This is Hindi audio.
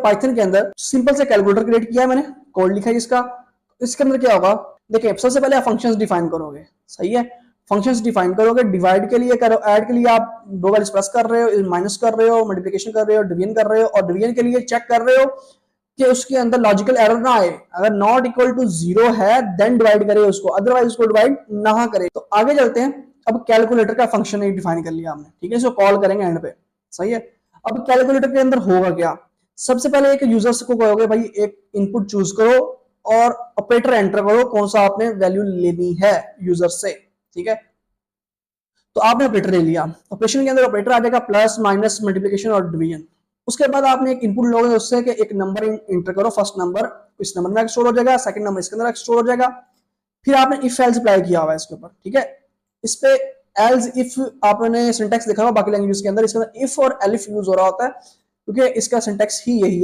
पाइथन के अंदर सिंपल से कैलकुलेटर क्रिएट किया है मैंने, कोड लिखा है इसका। इसके अंदर क्या होगा, देखिए सबसे पहले आप फंक्शंस डिफाइन करोगे, सही है, फंक्शंस डिफाइन करोगे, डिवाइड के लिए करो, ऐड के लिए आप दो वैल्यूज प्लस कर रहे हो, माइनस कर रहे हो, मल्टीप्लिकेशन कर रहे हो, डिवीजन कर रहे हो, और डिवीजन के लिए चेक कर रहे हो कि उसके अंदर लॉजिकल एरर ना आए। अगर नॉट इक्वल टू 0 है देन डिवाइड करे उसको, अदरवाइज उसको डिवाइड ना करे। तो आगे चलते हैं, अब कैलकुलेटर का फंक्शन एक डिफाइन कर लिया हमने, ठीक है, इसको कॉल करेंगे एंड पे, सही है। अब कैलकुलेटर के अंदर होगा क्या, सबसे पहले एक यूजर्स को कहोगे भाई एक इनपुट चूज करो और ऑपरेटर एंटर करो, कौन सा आपने वैल्यू लेनी है यूजर से, ठीक है। तो आपने ऑपरेटर ले लिया, ऑपरेशन के अंदर ऑपरेटर आ जाएगा प्लस माइनस मल्टीप्लिकेशन और डिवीजन। उसके बाद आपने एक इनपुट लोगे उससे कि एक नंबर इंटर करो, फर्स्ट नंबर इस नंबर में स्टोर हो जाएगा, सेकंड नंबर इसके अंदर स्टोर हो जाएगा। फिर आपने इफ एल्स अप्लाई किया हुआ है इसके ऊपर, ठीक है। इस पे एल्स इफ आपने सिंटैक्स देखा होगा बाकी लैंग्वेज के अंदर, इसके अंदर इफ और एलिफ यूज हो रहा होता है क्योंकि इसका सिंटैक्स ही यही है।